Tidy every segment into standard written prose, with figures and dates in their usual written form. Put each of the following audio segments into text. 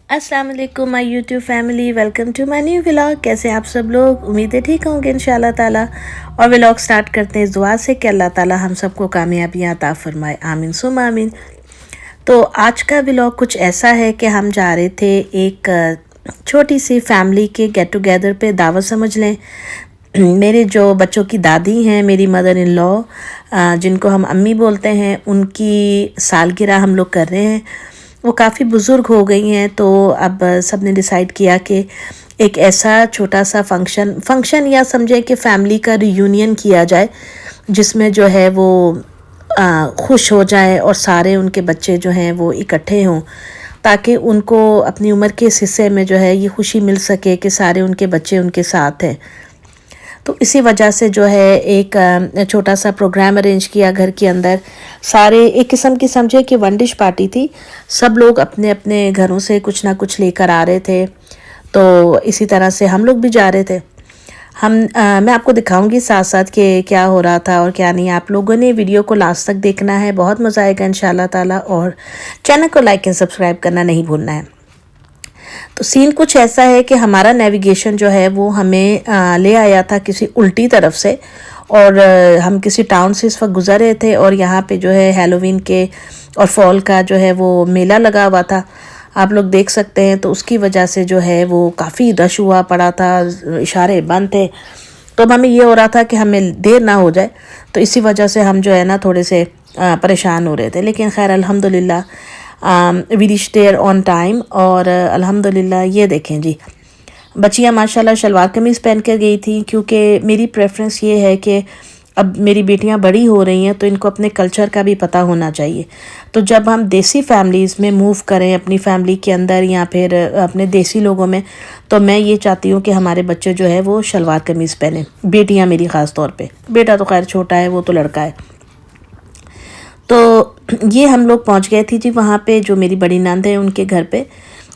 अस्सलाम वालेकुम my YouTube family, welcome to my new vlog. कैसे आप सब लोग? उम्मीद है ठीक होंगे इंशाल्लाह ताला। और व्लॉग स्टार्ट करते हैं इस दुआ से कि अल्लाह ताला हम सबको कामयाबियाँ अता फरमाए, आमीन सुम आमीन। तो आज का व्लॉग कुछ ऐसा है कि हम जा रहे थे एक छोटी सी फैमिली के गेट टुगेदर पे, दावत समझ लें। मेरे जो बच्चों की दादी हैं, मेरी मदर इन लॉ, जिनको हम अम्मी बोलते हैं, उनकी सालगिरह हम लोग कर रहे हैं। वो काफ़ी बुज़ुर्ग हो गई हैं, तो अब सब ने डिसाइड किया कि एक ऐसा छोटा सा फंक्शन या समझे कि फैमिली का रियूनियन किया जाए, जिसमें जो है वो खुश हो जाए और सारे उनके बच्चे जो हैं वो इकट्ठे हों, ताकि उनको अपनी उम्र के इस हिस्से में जो है ये खुशी मिल सके कि सारे उनके बच्चे उनके साथ हैं। तो इसी वजह से जो है एक छोटा सा प्रोग्राम अरेंज किया घर के अंदर। सारे एक किस्म की समझे कि वन डिश पार्टी थी। सब लोग अपने अपने घरों से कुछ ना कुछ लेकर आ रहे थे, तो इसी तरह से हम लोग भी जा रहे थे। मैं आपको दिखाऊंगी साथ साथ कि क्या हो रहा था और क्या नहीं। आप लोगों ने वीडियो को लास्ट तक देखना है, बहुत मज़ा आएगा इंशाल्लाह ताला। और चैनल को लाइक एंड सब्सक्राइब करना नहीं भूलना है। तो सीन कुछ ऐसा है कि हमारा नेविगेशन जो है वो हमें ले आया था किसी उल्टी तरफ से, और हम किसी टाउन से इस वक्त गुजर रहे थे, और यहाँ पे जो है हैलोवीन के और फॉल का जो है वो मेला लगा हुआ था, आप लोग देख सकते हैं। तो उसकी वजह से जो है वो काफ़ी रश हुआ पड़ा था, इशारे बंद थे। तो अब हमें ये हो रहा था कि हमें देर ना हो जाए, तो इसी वजह से हम जो है ना थोड़े से परेशान हो रहे थे। लेकिन खैर अल्हम्दुलिल्लाह we reached there on time. और अल्हम्दुलिल्लाह ये देखें जी, बच्चियाँ माशाल्लाह शलवार कमीज़ पहन कर गई थी, क्योंकि मेरी प्रेफरेंस ये है कि अब मेरी बेटियां बड़ी हो रही हैं तो इनको अपने कल्चर का भी पता होना चाहिए। तो जब हम देसी फैमिलीज़ में मूव करें, अपनी फैमिली के अंदर या फिर अपने देसी लोगों में, तो मैं ये चाहती हूँ कि हमारे बच्चे जो है वो शलवार कमीज़ पहने, बेटियाँ मेरी ख़ास तौर पे। बेटा तो खैर छोटा है, वो तो लड़का है। तो ये हम लोग पहुंच गए थी जी वहाँ पे, जो मेरी बड़ी नंद है उनके घर पे।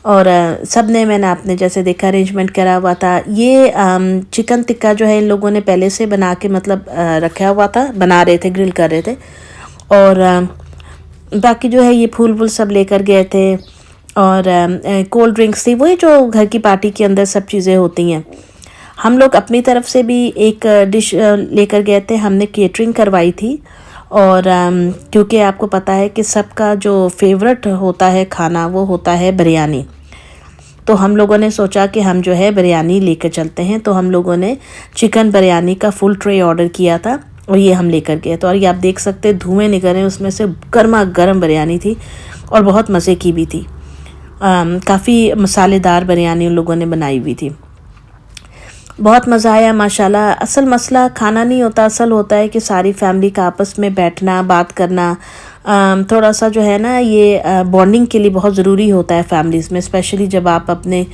और सब ने, मैंने आपने जैसे देखा, अरेंजमेंट करा हुआ था। ये चिकन टिक्का जो है इन लोगों ने पहले से बना के मतलब रखा हुआ था, बना रहे थे, ग्रिल कर रहे थे। और बाकी जो है ये फूल वूल सब लेकर गए थे, और कोल्ड ड्रिंक्स थी, वही जो घर की पार्टी के अंदर सब चीज़ें होती हैं। हम लोग अपनी तरफ से भी एक डिश लेकर गए थे, हमने केटरिंग करवाई थी। और क्योंकि आपको पता है कि सबका जो फेवरेट होता है खाना वो होता है बिरयानी, तो हम लोगों ने सोचा कि हम जो है बिरयानी लेकर चलते हैं। तो हम लोगों ने चिकन बिरयानी का फुल ट्रे ऑर्डर किया था, और ये हम लेकर गए। तो और ये आप देख सकते हैं धुएँ निकल रहे हैं उसमें से, गर्मा गर्म बिरयानी थी और बहुत मज़े की भी थी। काफ़ी मसालेदार बिरयानी उन लोगों ने बनाई हुई थी, बहुत मज़ा आया माशाल्लाह। असल मसला खाना नहीं होता, असल होता है कि सारी फैमिली का आपस में बैठना, बात करना, थोड़ा सा जो है ना ये बॉन्डिंग के लिए बहुत ज़रूरी होता है फैमिलीज़ में, स्पेशली जब आप अपने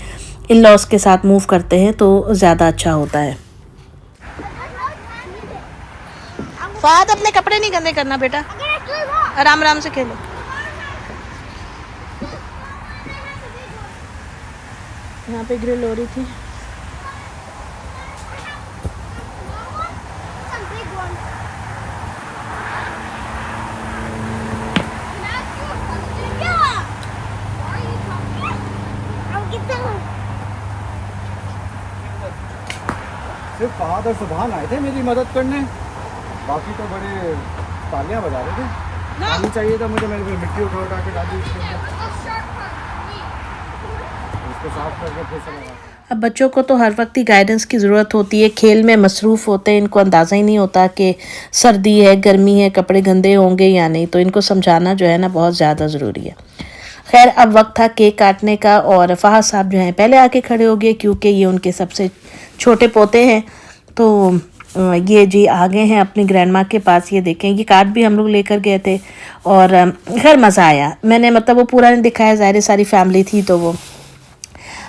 इन लॉज के साथ मूव करते हैं तो ज़्यादा अच्छा होता है। फाद अपने कपड़े नहीं गंदे करना बेटा, आराम आराम से खेलो। यहाँ पे ग्रिल हो रही थी। सिर्फ फहद और सुभान आए थे मेरी मदद करने, बाकी तो बड़े तालियां बजा रहे थे। पानी चाहिए था मुझे, मैंने फिर मिट्टी उठा के डाली इसके अंदर, इसको साफ करके फिर से लगा। अब बच्चों को तो हर वक्त ही गाइडेंस की ज़रूरत होती है, खेल में मसरूफ़ होते हैं, इनको अंदाज़ा ही नहीं होता कि सर्दी है, गर्मी है, कपड़े गंदे होंगे या नहीं। तो इनको समझाना जो है ना बहुत ज़्यादा ज़रूरी है। खैर अब वक्त था केक काटने का, और फहद साहब जो हैं पहले आके खड़े हो गए, क्योंकि ये उनके सबसे छोटे पोते हैं। तो ये जी आ गए हैं अपनी ग्रैंड माँ के पास। ये देखें, ये कार्ड भी हम लोग लेकर गए थे, और खैर मज़ा आया। मैंने मतलब वो पूरा नहीं दिखाया, ज़ाहिर सारी फैमिली थी, तो वो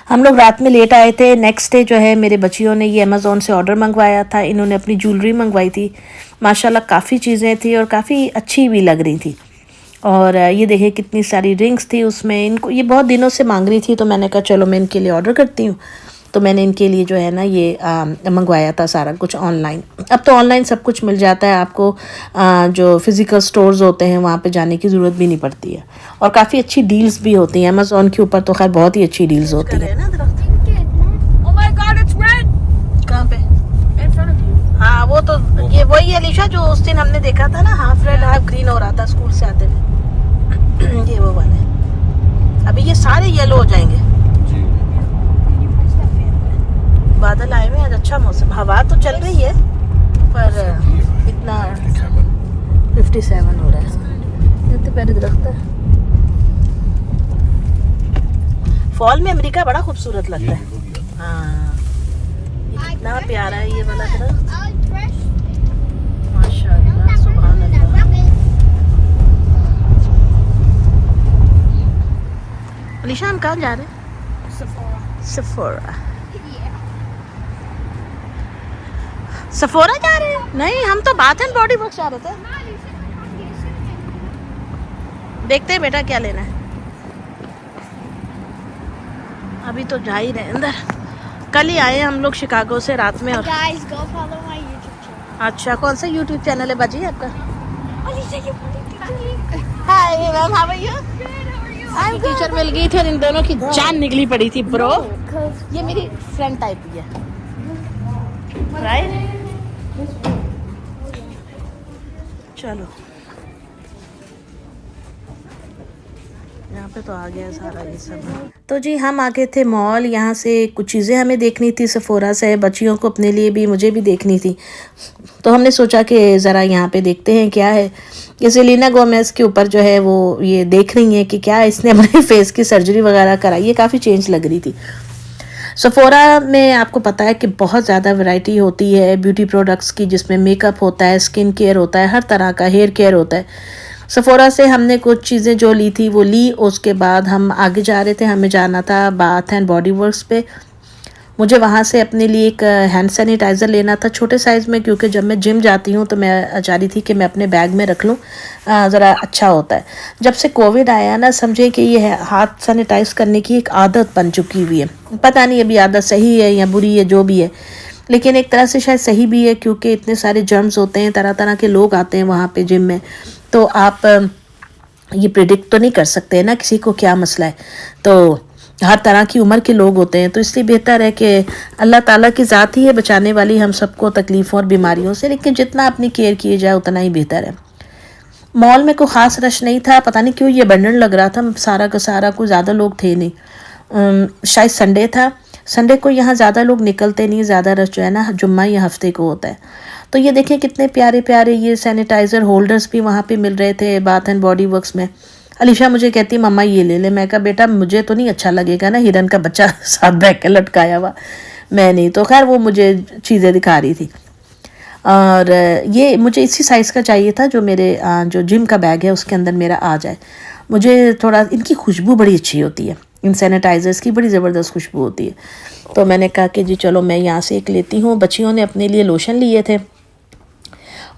हम लोग रात में लेट आए थे। नेक्स्ट डे जो है मेरे बच्चियों ने ये अमेज़ोन से ऑर्डर मंगवाया था, इन्होंने अपनी ज्वेलरी मंगवाई थी। माशाल्लाह काफ़ी चीज़ें थी और काफ़ी अच्छी भी लग रही थी। और ये देखिए कितनी सारी रिंग्स थी उसमें, इनको ये बहुत दिनों से मांग रही थी, तो मैंने कहा चलो मैं इनके लिए ऑर्डर करती हूँ। तो मैंने इनके लिए जो है ना ये मंगवाया था सारा कुछ ऑनलाइन। अब तो ऑनलाइन सब कुछ मिल जाता है आपको, जो फिज़िकल स्टोर्स होते हैं वहाँ पे जाने की ज़रूरत भी नहीं पड़ती है, और काफ़ी अच्छी डील्स भी होती हैं। अमेज़ॉन के ऊपर तो खैर बहुत ही अच्छी डील्स होती हैं। कहाँ पे? हाँ वो तो ये वही है अलीशा जो उस दिन हमने देखा था ना, हाफ रेड हाफ ग्रीन हो रहा था स्कूल से आते हुए। ये वो वाले, अभी ये सारे येलो हो जाएंगे। बादल आए हुए आज, अच्छा मौसम, हवा तो चल रही है पर इतना 57 हो रहा है। इतने प्यारे दरख्त है। फॉल में अमेरिका बड़ा खूबसूरत लगता है। हाँ कितना प्यारा है ये वाला दरख्त, माशाल्लाह सुभान अल्लाह। अलीशा हम कहाँ जा रहे हैं? सफोरा। सफोरा जा रहे हैं? नहीं, हम तो बाथ एंड बॉडी वर्क्स जा रहे थे। देखते हैं बेटा क्या लेना है। अभी तो जा ही रहे अंदर। कल ही आए हम लोग शिकागो से रात में। और Guys, go follow my YouTube channel. अच्छा, कौन सा यूट्यूब चैनल है बाजी आपका? Hi ma'am, how are you? आई टीचर मिल गई थी और इन दोनों की जान निकली पड़ी थी ब्रो। ये मेरी फ्रेंड टाइप ही है, राइट? चलो यहाँ पे तो आ गया सारा ये सब। तो जी हम आ गए थे मॉल, यहाँ से कुछ चीज़ें हमें देखनी थी सफोरा से, बच्चियों को अपने लिए भी मुझे भी देखनी थी। तो हमने सोचा कि ज़रा यहाँ पे देखते हैं क्या है। ये सेलेना गोमेज के ऊपर जो है वो ये देख रही हैं कि क्या इसने अपने फेस की सर्जरी वगैरह कराई है, काफ़ी चेंज लग रही थी। सफोरा में आपको पता है कि बहुत ज़्यादा वैरायटी होती है ब्यूटी प्रोडक्ट्स की, जिसमें मेकअप होता है, स्किन केयर होता है, हर तरह का हेयर केयर होता है। सफोरा से हमने कुछ चीज़ें जो ली थी वो ली। उसके बाद हम आगे जा रहे थे, हमें जाना था बाथ एंड बॉडी वर्क्स पे। मुझे वहाँ से अपने लिए एक हैंड सैनिटाइज़र लेना था छोटे साइज़ में, क्योंकि जब मैं जिम जाती हूँ तो मैं चाह रही थी कि मैं अपने बैग में रख लूँ, ज़रा अच्छा होता है। जब से कोविड आया ना, समझे कि ये हाथ सैनिटाइज़ करने की एक आदत बन चुकी हुई है। पता नहीं अभी आदत सही है या बुरी है, जो भी है, लेकिन एक तरह से शायद सही भी है, क्योंकि इतने सारे जर्म्स होते हैं, तरह तरह के लोग आते हैं वहाँ पे जिम में, तो आप ये प्रिडिक्ट तो नहीं कर सकते ना किसी को क्या मसला है। तो हर तरह की उम्र के लोग होते हैं, तो इसलिए बेहतर है कि अल्लाह ताला की ज़ात ही है बचाने वाली हम सबको तकलीफ़ों और बीमारियों से, लेकिन जितना अपनी केयर किए जाए उतना ही बेहतर है। मॉल में कोई ख़ास रश नहीं था, पता नहीं क्यों ये बंडन लग रहा था सारा का सारा, कोई ज़्यादा लोग थे नहीं। शायद संडे था, संडे को यहाँ ज़्यादा लोग निकलते नहीं, ज़्यादा रश जो है ना जुम्मा या हफ्ते को होता है। तो ये देखें कितने प्यारे प्यारे ये सैनिटाइज़र होल्डर्स भी वहाँ पे मिल रहे थे बाथ एंड बॉडी वर्क्स में। अलीशा मुझे कहती मम्मा ये ले ले, मैं कहा बेटा मुझे तो नहीं अच्छा लगेगा ना, हिरन का बच्चा साथ बैठ के लटकाया हुआ, मैं नहीं। तो खैर वो मुझे चीज़ें दिखा रही थी, और ये मुझे इसी साइज़ का चाहिए था जो मेरे जो जिम का बैग है उसके अंदर मेरा आ जाए। मुझे थोड़ा इनकी खुशबू बड़ी अच्छी होती है, इन सैनिटाइज़र्स की बड़ी ज़बरदस्त खुशबू होती है। तो मैंने कहा कि जी चलो मैं यहाँ से एक लेती हूँ। बच्चियों ने अपने लिए लोशन लिए थे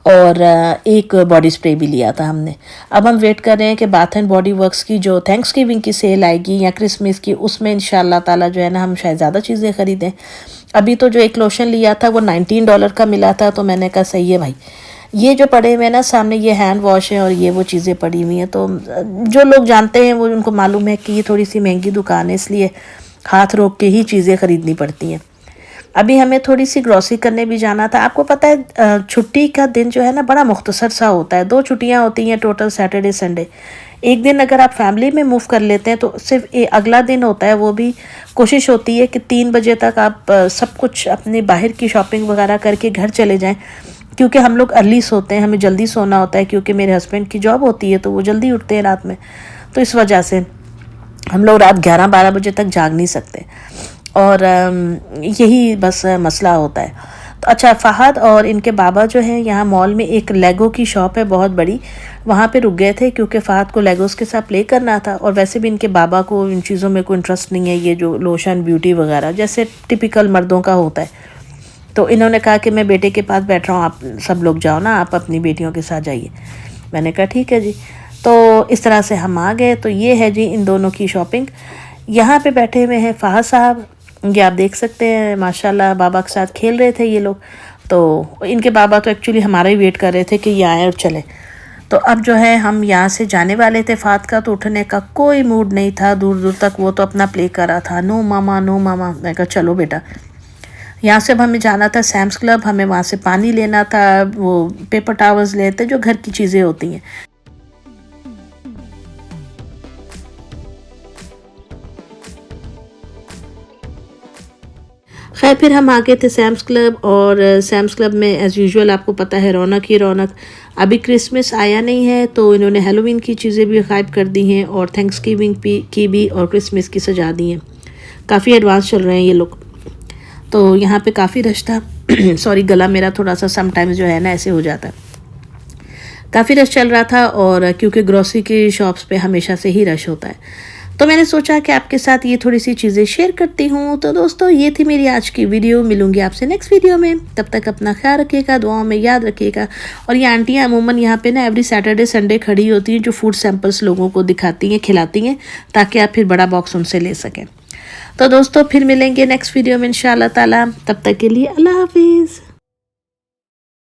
और एक बॉडी स्प्रे भी लिया था हमने। अब हम वेट कर रहे हैं कि बाथ एंड बॉडी वर्क्स की जो थैंक्स गिविंग की सेल आएगी या क्रिसमस की, उसमें इंशाल्लाह ताला जो है ना हम शायद ज़्यादा चीज़ें ख़रीदें। अभी तो जो एक लोशन लिया था वो $19 का मिला था, तो मैंने कहा सही है भाई। ये जो पड़े हुए हैं ना सामने, ये हैंड वॉश है और ये वो चीज़ें पड़ी हुई हैं, तो जो लोग जानते हैं वो उनको मालूम है कि ये थोड़ी सी महंगी दुकान है, इसलिए हाथ रोक के ही चीज़ें ख़रीदनी पड़ती हैं। अभी हमें थोड़ी सी ग्रॉसरी करने भी जाना था। आपको पता है छुट्टी का दिन जो है ना बड़ा मुख्तसर सा होता है, 2 छुट्टियां होती हैं टोटल, सैटरडे संडे। एक दिन अगर आप फैमिली में मूव कर लेते हैं तो सिर्फ अगला दिन होता है, वो भी कोशिश होती है कि 3 बजे तक आप सब कुछ अपने बाहर की शॉपिंग वगैरह करके घर चले जाएं, क्योंकि हम लोग अर्ली सोते हैं, हमें जल्दी सोना होता है, क्योंकि मेरे हस्बैंड की जॉब होती है तो वो जल्दी उठते हैं रात में, तो इस वजह से हम लोग रात 11-12 बजे तक जाग नहीं सकते, और यही बस मसला होता है। तो अच्छा, फ़हद और इनके बाबा जो हैं यहाँ मॉल में एक लेगो की शॉप है बहुत बड़ी, वहाँ पे रुक गए थे क्योंकि फ़हद को लेगोस के साथ प्ले करना था, और वैसे भी इनके बाबा को इन चीज़ों में कोई इंटरेस्ट नहीं है, ये जो लोशन ब्यूटी वगैरह जैसे टिपिकल मर्दों का होता है। तो इन्होंने कहा कि मैं बेटे के पास बैठ रहा हूँ, आप सब लोग जाओ ना, आप अपनी बेटियों के साथ जाइए। मैंने कहा ठीक है जी। तो इस तरह से हम आ गए। तो ये है जी इन दोनों की शॉपिंग। यहाँ पे बैठे हुए हैं फ़हद साहब ये आप देख सकते हैं माशाल्लाह बाबा के साथ खेल रहे थे ये लोग। तो इनके बाबा तो एक्चुअली हमारा ही वेट कर रहे थे कि ये आए और चले। तो अब जो है हम यहाँ से जाने वाले थे फात का, तो उठने का कोई मूड नहीं था दूर दूर तक। वो तो अपना प्ले कर रहा था, नो मामा नो मामा। मैं कहा चलो बेटा। यहाँ से अब हमें जाना था सैम्स क्लब, हमें वहाँ से पानी लेना था, वो पेपर टावल्स लेते जो घर की चीज़ें होती हैं। खैर फिर हम आ गए थे सैम्स क्लब, और सैम्स क्लब में एज़ यूजुअल आपको पता है रौनक ही रौनक। अभी क्रिसमस आया नहीं है तो इन्होंने हेलोवीन की चीज़ें भी गायब कर दी हैं, और थैंक्सगिविंग की भी, और क्रिसमस की सजा दी हैं। काफ़ी एडवांस चल रहे हैं ये लोग। तो यहाँ पे काफ़ी रश था। सॉरी, गला मेरा थोड़ा सा समटाइम्स जो है ना ऐसे हो जाता है। काफ़ी रश चल रहा था, और क्योंकि ग्रॉसरी की शॉप्स पे हमेशा से ही रश होता है, तो मैंने सोचा कि आपके साथ ये थोड़ी सी चीज़ें शेयर करती हूँ। तो दोस्तों ये थी मेरी आज की वीडियो। मिलूंगी आपसे नेक्स्ट वीडियो में, तब तक अपना ख्याल रखिएगा, दुआओं में याद रखिएगा। और ये आंटियाँ अमूमन यहाँ पे ना एवरी सैटरडे संडे खड़ी होती हैं, जो फूड सैंपल्स लोगों को दिखाती हैं, खिलाती हैं, ताकि आप फिर बड़ा बॉक्स उनसे ले सकें। तो दोस्तों फिर मिलेंगे नेक्स्ट वीडियो में इंशाअल्लाह ताला। तब तक के लिए अल्लाह हाफिज़।